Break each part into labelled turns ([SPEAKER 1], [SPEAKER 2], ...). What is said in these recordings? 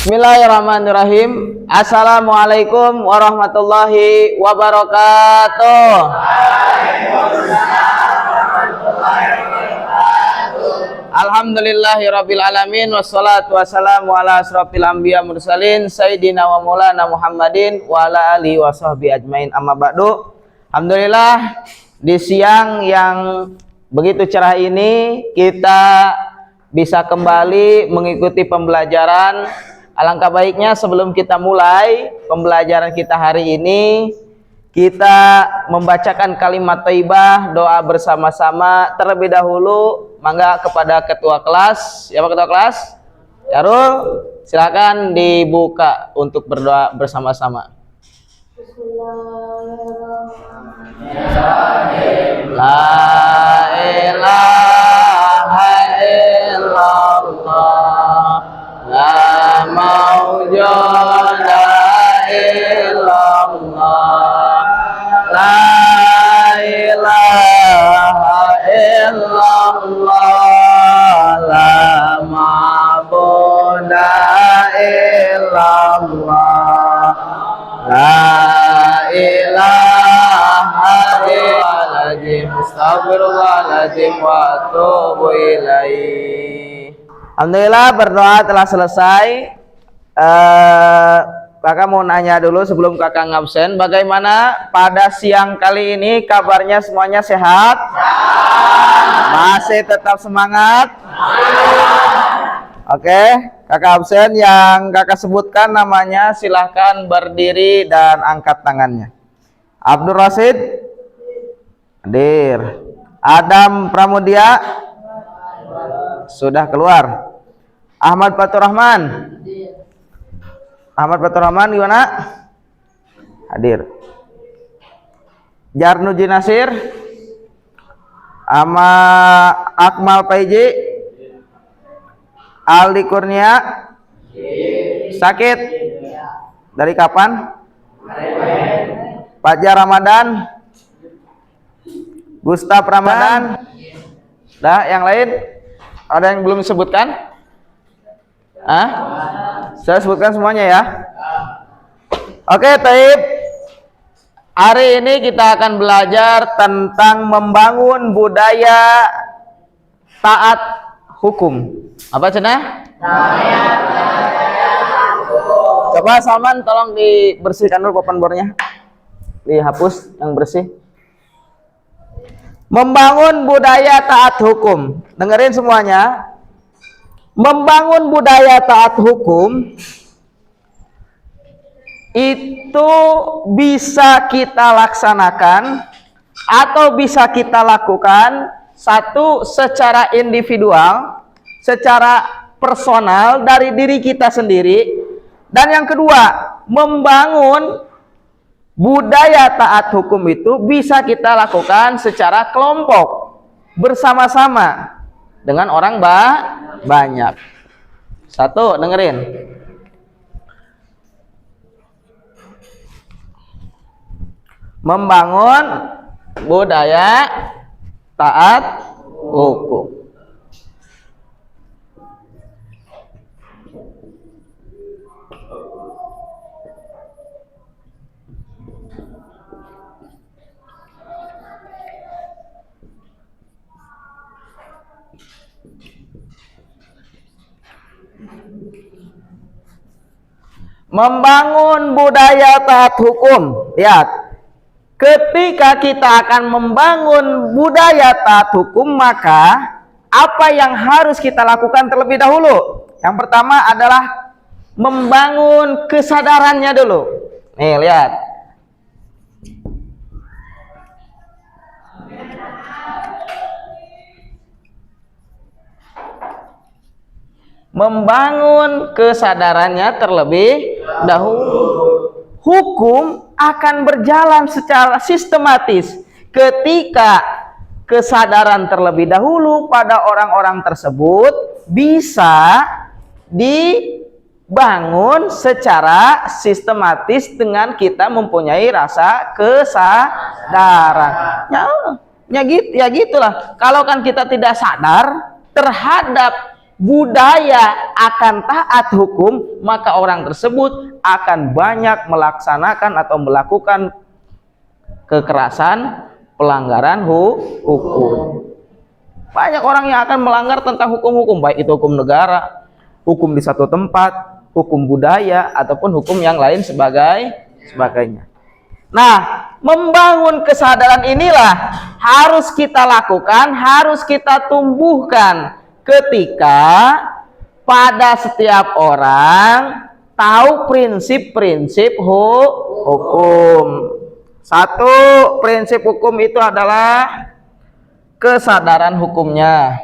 [SPEAKER 1] Bismillahirrahmanirrahim. Assalamualaikum warahmatullahi wabarakatuh. Alhamdulillahirabbil alamin wassalatu wassalamu ala asrofil anbiya mursalin sayyidina wa maulana Muhammadin wa ala alihi washabbihi ajmain. Amma ba'du. Alhamdulillah, di siang yang begitu cerah ini kita bisa kembali mengikuti pembelajaran. Alangkah baiknya sebelum kita mulai pembelajaran kita hari ini, kita membacakan kalimat thayyibah, doa bersama-sama terlebih dahulu. Mangga kepada ketua kelas. Siapa ketua kelas? Yarul, silakan dibuka untuk berdoa bersama-sama. Bismillahirrahmanirrahim. La ilaha illallah, la maujuda illallah, la ilaha illallah, la ma'buda illallah, la ilaha illallah, astagfirullahaladzim wa atubu ilaih. Alhamdulillah, berdoa telah selesai. Kakak mau nanya dulu sebelum kakak ngabsen, bagaimana pada siang kali ini kabarnya, semuanya sehat? Masih tetap semangat? Oke, kakak absen yang kakak sebutkan namanya silahkan berdiri dan angkat tangannya. Abdul Rasid hadir. Adam Pramudia sudah keluar. Ahmad Fatur Rahman, Ahmad Fatur Rahman gimana? Hadir. Jarnuji Nasir, sama Akmal Paiji, Aldi Kurnia, sakit? Dari kapan? Fajar Ramadan, Gustaf Ramadan, dah yang lain? Ada yang belum disebutkan? Saya sebutkan semuanya ya. Oke, Taib. Hari ini kita akan belajar tentang membangun budaya taat hukum. Apa cenah? Coba Salman tolong dibersihkan dulu papan bornya. Dihapus yang bersih. Membangun budaya taat hukum. Dengerin semuanya. Membangun budaya taat hukum itu bisa kita laksanakan atau bisa kita lakukan, satu, secara individual, secara personal dari diri kita sendiri, dan yang kedua, membangun budaya taat hukum itu bisa kita lakukan secara kelompok, bersama-sama dengan orang banyak. Satu, dengerin. Membangun budaya taat hukum. Membangun budaya taat hukum. Lihat, ketika kita akan membangun budaya taat hukum, maka apa yang harus kita lakukan terlebih dahulu? Yang pertama adalah membangun kesadarannya dulu. Nih, lihat. Membangun kesadarannya terlebih dahulu. Hukum akan berjalan secara sistematis ketika kesadaran terlebih dahulu pada orang-orang tersebut bisa dibangun secara sistematis dengan kita mempunyai rasa kesadaran. Ya gitulah. Kalau kan kita tidak sadar terhadap budaya akan taat hukum, maka orang tersebut akan banyak melaksanakan atau melakukan kekerasan, pelanggaran hukum. Banyak orang yang akan melanggar tentang hukum-hukum, baik itu hukum negara, hukum di satu tempat, hukum budaya, ataupun hukum yang lain sebagainya. Nah, membangun kesadaran inilah harus kita lakukan, harus kita tumbuhkan ketika pada setiap orang tahu prinsip-prinsip hukum. Satu, prinsip hukum itu adalah kesadaran hukumnya.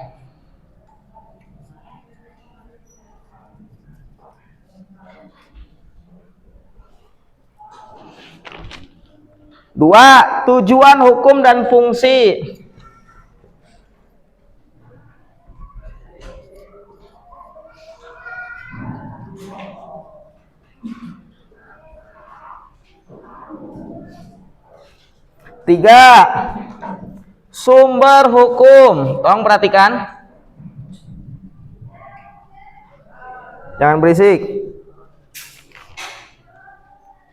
[SPEAKER 1] Dua, tujuan hukum dan fungsi. Tiga, sumber hukum. Tolong perhatikan. Jangan berisik.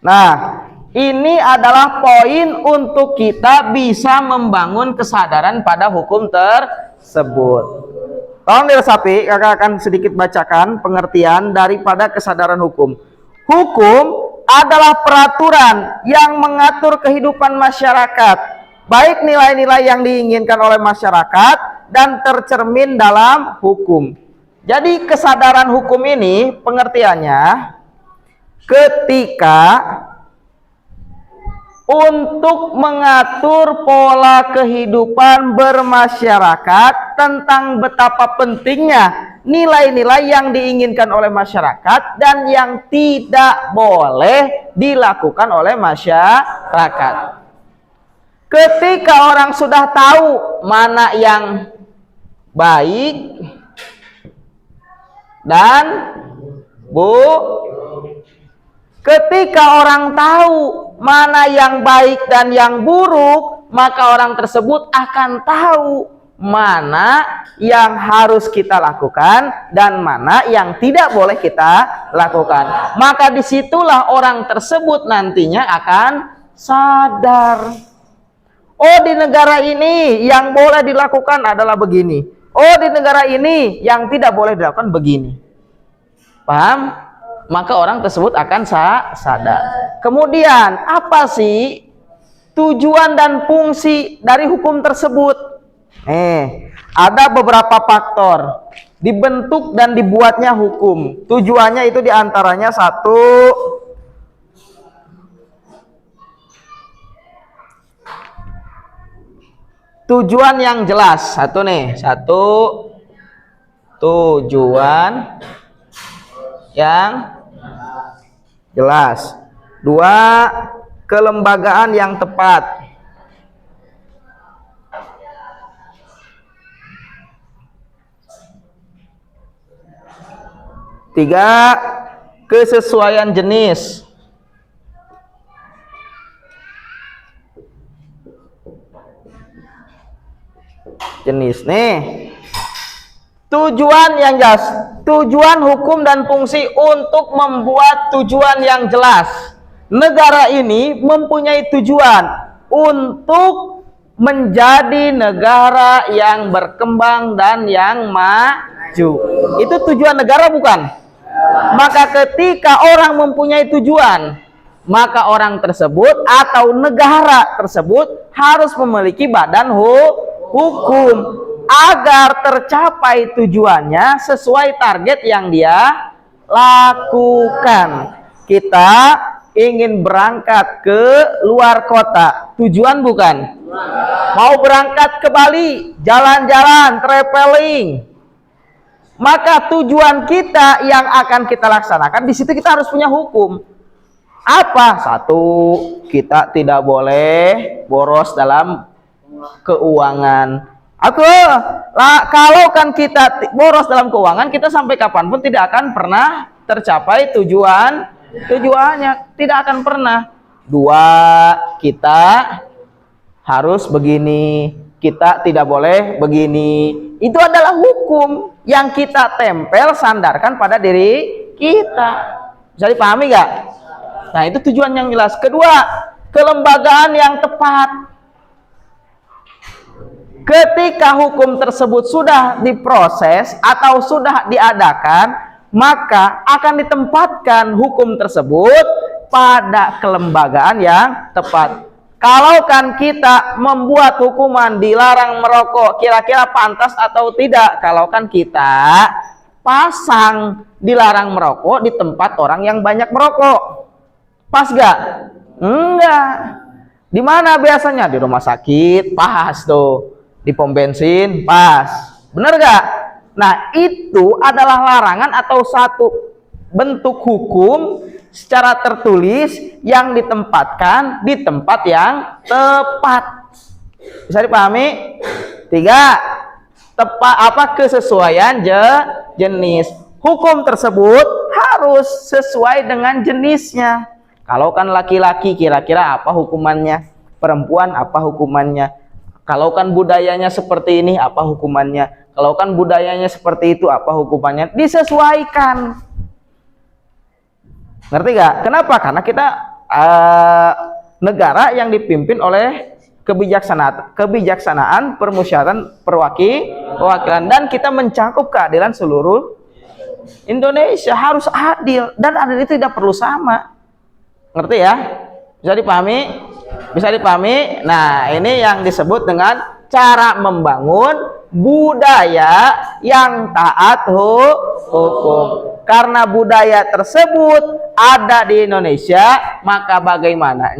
[SPEAKER 1] Nah, ini adalah poin untuk kita bisa membangun kesadaran pada hukum tersebut. Tolong diresapi, kakak akan sedikit bacakan pengertian daripada kesadaran hukum. Hukum adalah peraturan yang mengatur kehidupan masyarakat, baik nilai-nilai yang diinginkan oleh masyarakat dan tercermin dalam hukum. Jadi kesadaran hukum ini pengertiannya ketika untuk mengatur pola kehidupan bermasyarakat tentang betapa pentingnya nilai-nilai yang diinginkan oleh masyarakat dan yang tidak boleh dilakukan oleh masyarakat. Ketika orang sudah tahu mana yang baik dan ketika orang tahu mana yang baik dan yang buruk, maka orang tersebut akan tahu mana yang harus kita lakukan dan mana yang tidak boleh kita lakukan. Maka disitulah orang tersebut nantinya akan sadar. Oh, di negara ini yang boleh dilakukan adalah begini. Oh, di negara ini yang tidak boleh dilakukan begini. Paham? Maka orang tersebut akan sadar. Kemudian apa sih tujuan dan fungsi dari hukum tersebut? Ada beberapa faktor dibentuk dan dibuatnya hukum. Tujuannya itu diantaranya satu, tujuan yang jelas. Satu tujuan yang jelas. Dua, kelembagaan yang tepat. Tiga, kesesuaian jenis. Nih, tujuan yang jelas, tujuan hukum dan fungsi untuk membuat tujuan yang jelas. Negara ini mempunyai tujuan untuk menjadi negara yang berkembang dan yang maju. Itu tujuan negara, bukan? Maka ketika orang mempunyai tujuan, maka orang tersebut atau negara tersebut harus memiliki badan hukum agar tercapai tujuannya sesuai target yang dia lakukan. Kita ingin berangkat ke luar kota, tujuan bukan? Mau berangkat ke Bali, jalan-jalan, traveling. Maka tujuan kita yang akan kita laksanakan, di situ kita harus punya hukum. Apa? Satu, kita tidak boleh boros dalam keuangan. Kalau kan kita boros dalam keuangan, kita sampai kapanpun tidak akan pernah tercapai tujuannya, tidak akan pernah. Dua, kita harus begini, kita tidak boleh begini. itu adalah hukum yang kita tempel sandarkan pada diri kita. Bisa dipahami nggak? Nah, itu tujuan yang jelas. Kedua, kelembagaan yang tepat. Ketika hukum tersebut sudah diproses atau sudah diadakan, maka akan ditempatkan hukum tersebut pada kelembagaan yang tepat. Kalau kan kita membuat hukuman dilarang merokok, kira-kira pantas atau tidak? Kalau kan kita pasang dilarang merokok di tempat orang yang banyak merokok, pas gak? Enggak. Di mana biasanya? Di rumah sakit, pas tuh. Di pom bensin, pas. Bener gak? Nah, itu adalah larangan atau satu bentuk hukum secara tertulis yang ditempatkan di tempat yang tepat. Bisa dipahami? 3, kesesuaian jenis. Hukum tersebut harus sesuai dengan jenisnya. Kalau kan laki-laki, kira-kira apa hukumannya? Perempuan, apa hukumannya? Kalau kan budayanya seperti ini, apa hukumannya? Kalau kan budayanya seperti itu, apa hukumannya? Disesuaikan. Ngerti gak? Kenapa? Karena kita negara yang dipimpin oleh kebijaksanaan permusyawaratan perwakilan, dan kita mencakup keadilan seluruh Indonesia. Harus adil, dan adil itu tidak perlu sama. Ngerti ya? Bisa dipahami? Bisa dipahami? Nah, ini yang disebut dengan cara membangun budaya yang taat hukum. Karena budaya tersebut ada di Indonesia, maka bagaimana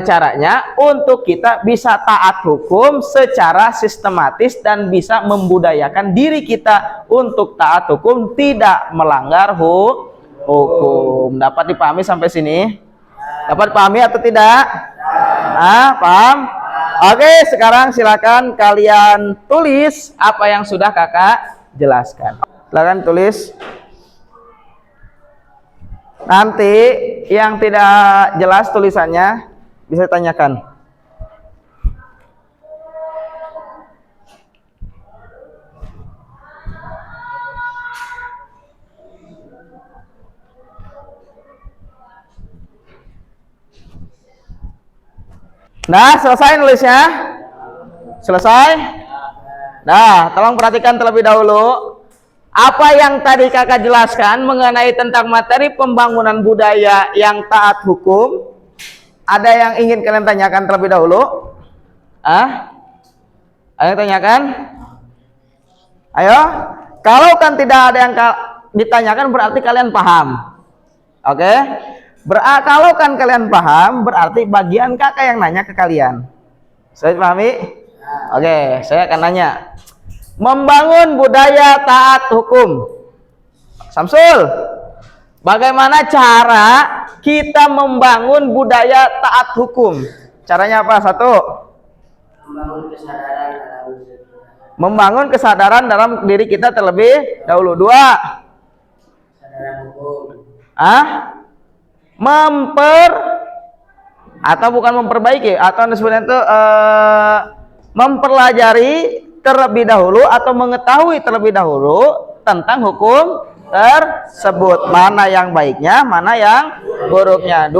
[SPEAKER 1] caranya untuk kita bisa taat hukum secara sistematis dan bisa membudayakan diri kita untuk taat hukum, tidak melanggar hukum. Dapat dipahami sampai sini? Dapat dipahami atau tidak? Paham? Oke, sekarang silakan kalian tulis apa yang sudah kakak jelaskan. Silakan tulis. Nanti yang tidak jelas tulisannya bisa ditanyakan. Nah, selesai nulisnya? Selesai? Nah, tolong perhatikan terlebih dahulu. Apa yang tadi kakak jelaskan mengenai tentang materi pembangunan budaya yang taat hukum, ada yang ingin kalian tanyakan terlebih dahulu? Ada yang tanyakan? Ayo. Kalau kan tidak ada yang ditanyakan, berarti kalian paham. Oke? Kalau kan kalian paham, berarti bagian kakak yang nanya ke kalian. Saya pahami? Oke, saya akan nanya. Membangun budaya taat hukum. Samsul, bagaimana cara kita membangun budaya taat hukum? Caranya apa? 1. Membangun kesadaran dalam diri kita terlebih dahulu. 2. Kesadaran hukum. Atau bukan memperbaiki, atau disebutnya itu mempelajari terlebih dahulu atau mengetahui terlebih dahulu tentang hukum tersebut, mana yang baiknya, mana yang buruknya. 3.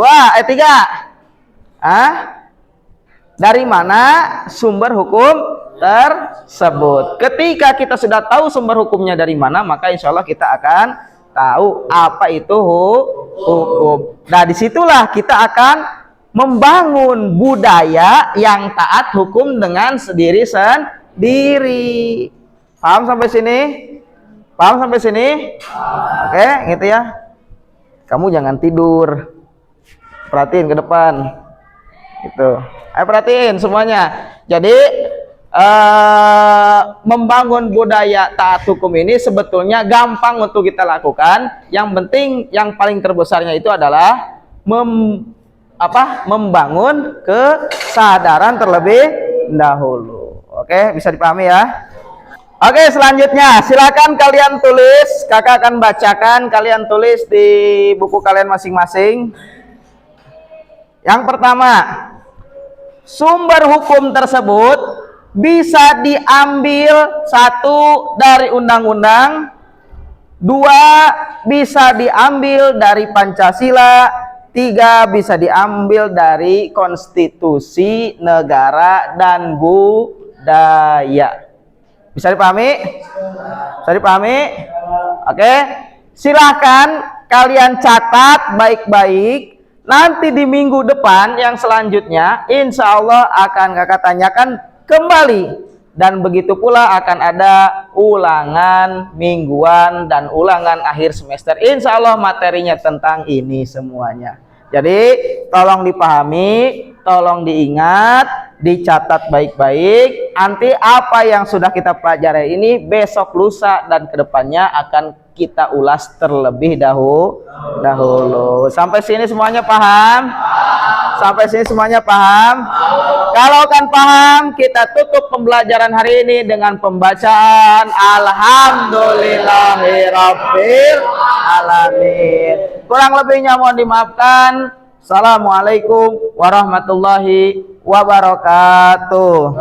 [SPEAKER 1] Dari mana sumber hukum tersebut. Ketika kita sudah tahu sumber hukumnya dari mana, maka insya Allah kita akan tahu apa itu hukum. Nah, disitulah kita akan membangun budaya yang taat hukum dengan sendiri. Paham sampai sini? Paham sampai sini? Oke, gitu ya. Kamu jangan tidur. Perhatiin ke depan. Gitu. Ayo perhatiin semuanya. Jadi membangun budaya taat hukum ini sebetulnya gampang untuk kita lakukan. Yang penting, yang paling terbesarnya itu adalah membangun kesadaran terlebih dahulu. Oke, bisa dipahami ya? Oke, selanjutnya silakan kalian tulis. Kakak akan bacakan, kalian tulis di buku kalian masing-masing. Yang pertama, sumber hukum tersebut bisa diambil satu dari undang-undang, dua bisa diambil dari Pancasila, tiga bisa diambil dari konstitusi negara dan budaya. Bisa dipahami? Bisa dipahami? Oke, silahkan kalian catat baik-baik. Nanti di minggu depan yang selanjutnya, insya Allah akan kakak tanyakan kembali. Dan begitu pula akan ada ulangan mingguan dan ulangan akhir semester. Insya Allah materinya tentang ini semuanya. Jadi tolong dipahami, tolong diingat, dicatat baik-baik. Nanti apa yang sudah kita pelajari ini besok, lusa, dan kedepannya akan kita ulas terlebih dahulu. Sampai sini semuanya paham? Sampai sini semuanya paham? Kalau kan paham, kita tutup pembelajaran hari ini dengan pembacaan Alhamdulillahirabbil alamin. Kurang lebihnya mohon dimaafkan. Assalamualaikum warahmatullahi wabarakatuh.